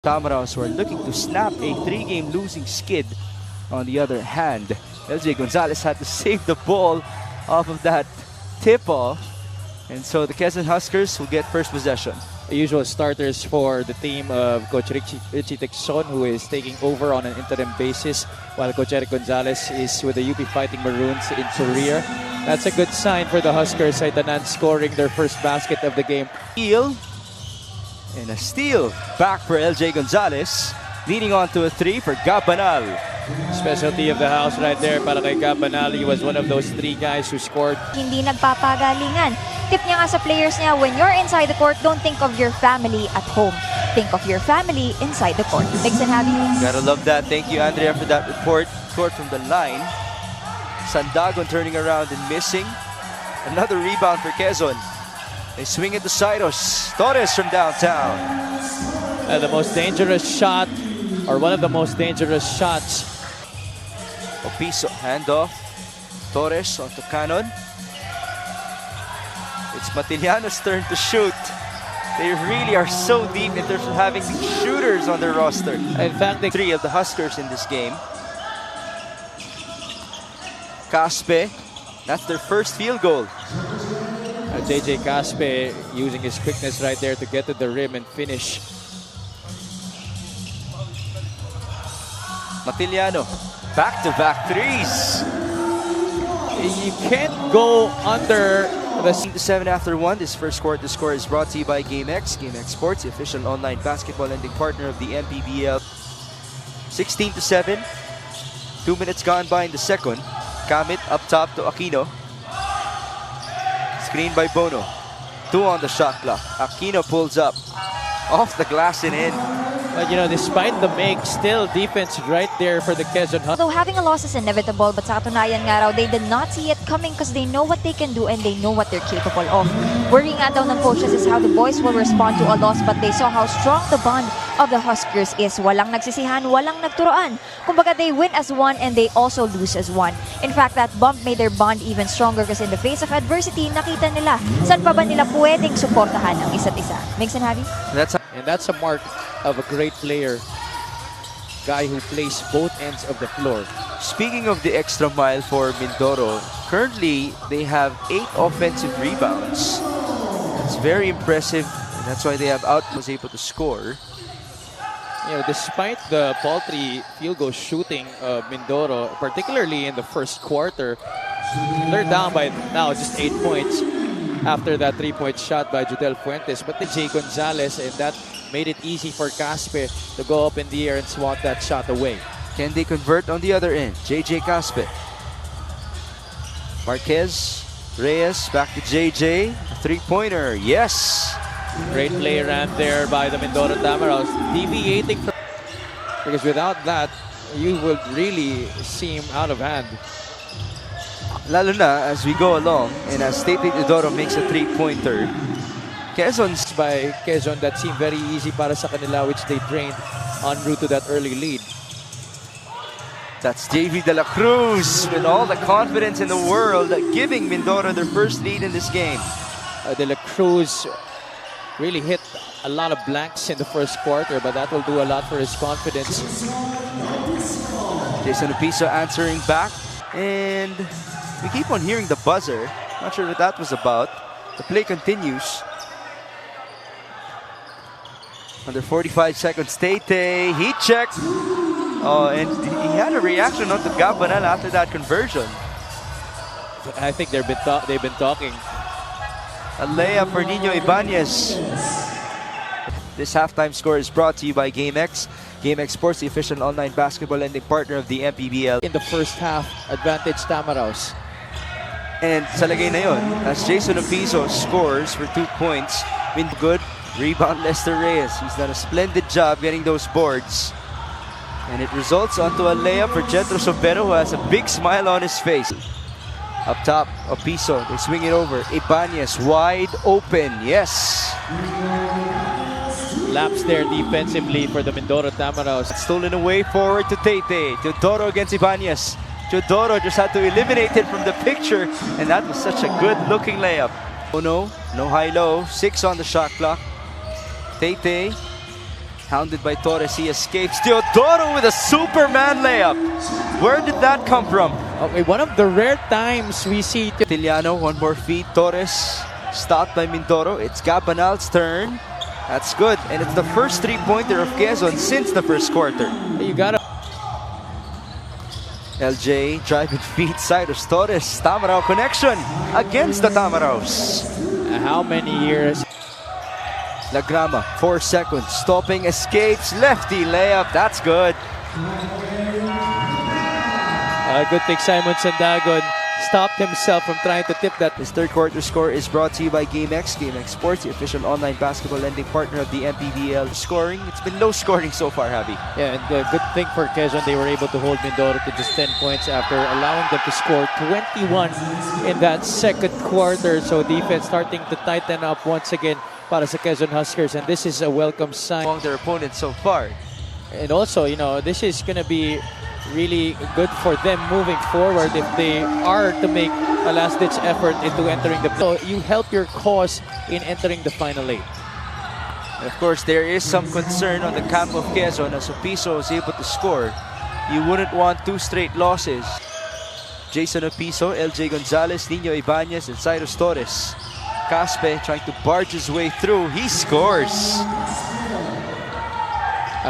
Tamaraws were looking to snap a 3-game losing skid. On the other hand, LJ Gonzalez had to save the ball off of that tip-off. And so the Quezon Huskers will get first possession. The usual starters for the team of Coach Richie Texon, who is taking over on an interim basis, while Coach Eric Gonzalez is with the UP Fighting Maroons in career. That's a good sign for the Huskers. Aitanan scoring their first basket of the game. And a steal back for LJ Gonzalez, leading on to a 3 for Gabanal. Specialty of the house right there para kay Gabanal. He was one of those 3 guys who scored. Hindi nagpapagalingan. Tip niya nga sa players niya, when you're inside the court, don't think of your family at home. Think of your family inside the court. Thanks and happy. Gotta love that. Thank you, Andrea, for that report. Scored from the line. Sandagon turning around and missing. Another rebound for Quezon. They swing it to Cyrus Torres from downtown. The most dangerous shot, or one of the most dangerous shots. Opiso, handoff. Torres onto Cannon. It's Matiliano's turn to shoot. They really are so deep in terms of having the shooters on their roster. In fact, 3 of the Huskers in this game. Caspe, that's their first field goal. JJ Caspe using his quickness right there to get to the rim and finish. Matiliano, back-to-back threes. You can't go under the 7 after 1. This first quarter score is brought to you by GameX. GameX Sports, the official online basketball lending partner of the Mpbl. 16-7. 2 minutes gone by in the second. Kamit up top to Aquino. Screen by Bono. 2 on the shot clock. Aquino pulls up. Off the glass and in. But you know, despite the make, still defense right there for the Quezon Huskers. Although having a loss is inevitable, but sa katunayan nga raw, they did not see it coming because they know what they can do and they know what they're capable of. Worrying nga daw ng coaches is how the boys will respond to a loss, but they saw how strong the bond of the Huskers is. Walang nagsisihan, walang nagturoan. Kumbaga, they win as one and they also lose as one. In fact, that bump made their bond even stronger because in the face of adversity, nakita nila saan pa ba nila pwedeng suportahan ang isa't isa. Makes and happy? That's a mark of a great player. Guy who plays both ends of the floor. Speaking of the extra mile for Mindoro, currently they have 8 offensive rebounds. That's very impressive, and that's why they have was able to score. You know, despite the paltry field goal shooting of Mindoro, particularly in the first quarter, they're down by now just 8 points after that 3-point shot by Judel Fuentes. But Jay Gonzalez, and that made it easy for Caspe to go up in the air and swat that shot away. Can they convert on the other end? JJ Caspe. Marquez, Reyes, back to JJ. A 3-pointer, yes! Great play ran there by the Mindoro Tamaraws, deviating from, because without that, you would really seem out of hand. Lalo na as we go along and as State Mindoro makes a 3-pointer. Quezon's by Quezon that seemed very easy para sa kanila, which they drained en route to that early lead. That's JV De La Cruz with all the confidence in the world, giving Mindoro their first lead in this game. De La Cruz really hit a lot of blanks in the first quarter, but that will do a lot for his confidence. Jason Opiso answering back, and we keep on hearing the buzzer. Not sure what that was about. The play continues. Under 45 seconds, Tete, heat check. Oh, and he had a reaction onto Gabanal after that conversion. I think they've been talking. A layup for Nino Ibanez. This halftime score is brought to you by GameX. GameX Sports, the official online basketball lending partner of the Mpbl. In the first half, advantage Tamaraws. And sa lagay na yun, as Jason Opiso scores for 2 points, been good. Rebound Lester Reyes. He's done a splendid job getting those boards. And it results onto a layup for Jetro Sobero, who has a big smile on his face. Up top, Opiso, they swing it over. Ibanez wide open, yes. Laps there defensively for the Mindoro Tamaraws. Stolen away forward to Tete. Teodoro against Ibanez. Teodoro just had to eliminate it from the picture, and that was such a good-looking layup. Oh no high-low, 6 on the shot clock. Tete Hounded by Torres, he escapes. Teodoro with a Superman layup. Where did that come from? Okay, one of the rare times we see Tiliano, one more feed. Torres stopped by Mindoro. It's Gabanal's turn. That's good. And it's the first three-pointer of Quezon since the first quarter. you gotta. LJ driving feet. Cyrus Torres. Tamaraw connection against the Tamaraws. How many years? Lagrama, 4 seconds. Stopping, escapes. Lefty layup. That's good. Good thing Simon Sandagon stopped himself from trying to tip that. This third quarter score is brought to you by GameX. GameX Sports, the official online basketball lending partner of the Mpbl. Scoring, it's been low scoring so far, Javi. Yeah, and the good thing for Quezon, they were able to hold Mindoro to just 10 points after allowing them to score 21 in that second quarter. So defense starting to tighten up once again para sa Quezon Huskers, and this is a welcome sign. Among their opponents so far. And also, you know, this is going to be really good for them moving forward if they are to make a last-ditch effort into entering the. So you help your cause in entering the Final 8. And of course, there is some concern on the camp of Quezon as Opiso is able to score. You wouldn't want 2 straight losses. Jason Opiso, LJ Gonzalez, Nino Ibanez, and Cyrus Torres. Caspe trying to barge his way through. He scores.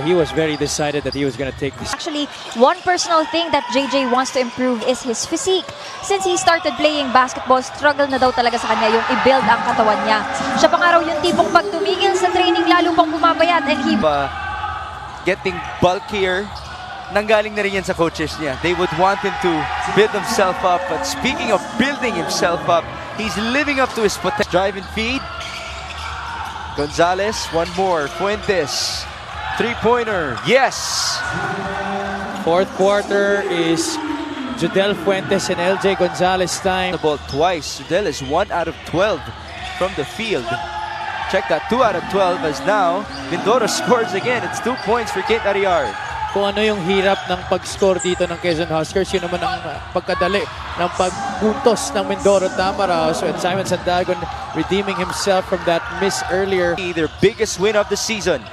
He was very decided that he was going to take this. Actually, one personal thing that JJ wants to improve is his physique. Since he started playing basketball, struggle na daw talaga sa kanya yung i-build ang katawan niya. Siya pa nga raw yung tipong pag tumigil sa training, lalo pang bumabayat. And he getting bulkier. Nanggaling na rin yan sa coaches niya. They would want him to build himself up. But speaking of building himself up, he's living up to his potential. Drive and feed. Gonzalez, one more. Fuentes. Three-pointer, yes! Fourth quarter is Judel Fuentes and LJ Gonzalez time. The ball twice. Judel is 1 out of 12 from the field. Check that, 2 out of 12 as now Mindoro scores again. It's 2 points for Kate Ariar. Kung ano yung hirap ng pag-score dito ng Quezon Huskers, yun naman ang pagkadali ng pagpuntos ng Mindoro Tamaraws. And Simon Sandagon redeeming himself from that miss earlier. Their biggest win of the season.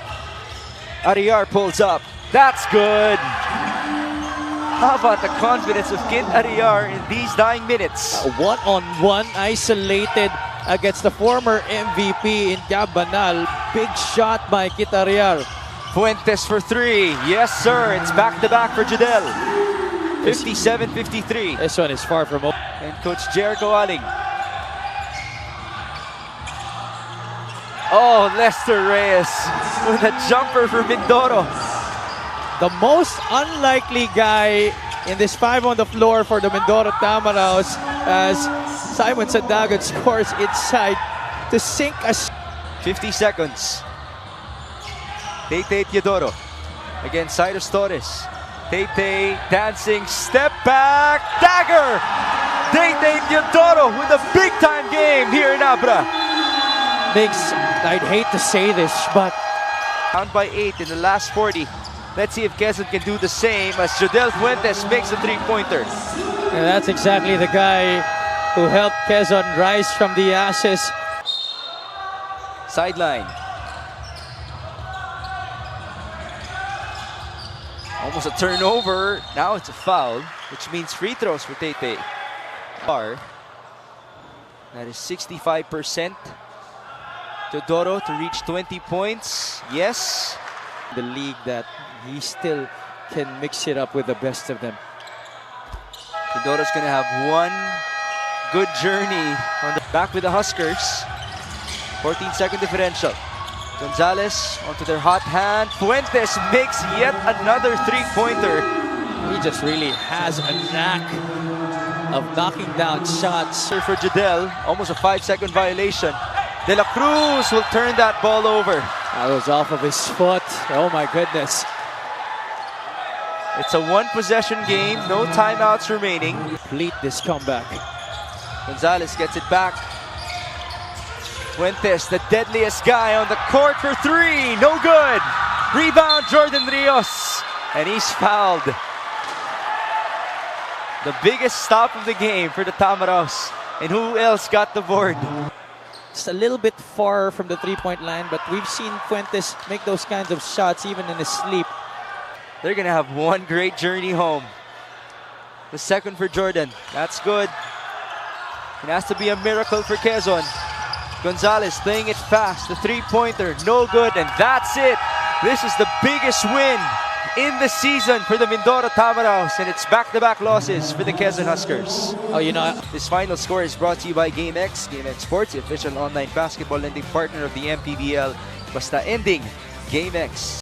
Ariar pulls up. That's good. How about the confidence of Kid Ariar in these dying minutes? One-on-one isolated against the former MVP in Gabanal. Big shot by Kid Ariar. Fuentes for 3. Yes, sir. It's back-to-back for Judel. 57-53. This one is far from over. And Coach Jericho Aling. Oh, Lester Reyes with a jumper for Mindoro. The most unlikely guy in this 5 on the floor for the Mindoro Tamaraws as Simon Sandagon scores inside to sink a... 50 seconds. Tete Teodoro against Cyrus Torres. Tete dancing, step back, dagger! Tete Teodoro with a big-time game here in Abra. I'd hate to say this, but down by 8 in the last 40. Let's see if Quezon can do the same as Jodel Fuentes makes a three-pointer. and that's exactly the guy who helped Quezon rise from the ashes. Sideline. Almost a turnover. Now it's a foul, which means free throws for Tete. That is 65%. Teodoro to reach 20 points. Yes. The league that he still can mix it up with the best of them. Teodoro's going to have one good journey on the back with the Huskers. 14-second differential. Gonzalez onto their hot hand. Fuentes makes yet another three-pointer. He just really has a knack of knocking down shots. For Jadel, almost a 5-second violation. De La Cruz will turn that ball over. That was off of his foot. Oh my goodness. It's a one-possession game, no timeouts remaining. Complete this comeback. Gonzalez gets it back. Fuentes, the deadliest guy on the court for three. No good. Rebound, Jordan Rios. And he's fouled. The biggest stop of the game for the Tamaraws. And who else got the board? just a little bit far from the three-point line, but we've seen Fuentes make those kinds of shots even in his sleep. They're going to have one great journey home. The second for Jordan. That's good. It has to be a miracle for Quezon. Gonzalez playing it fast. The three-pointer, no good, and that's it. This is the biggest win in the season for the Mindoro Tamaraws, and it's back-to-back losses for the Quezon Huskers. Oh, you know, This final score is brought to you by GameX. GameX Sports, the official online basketball lending partner of the Mpbl. Basta ending, GameX.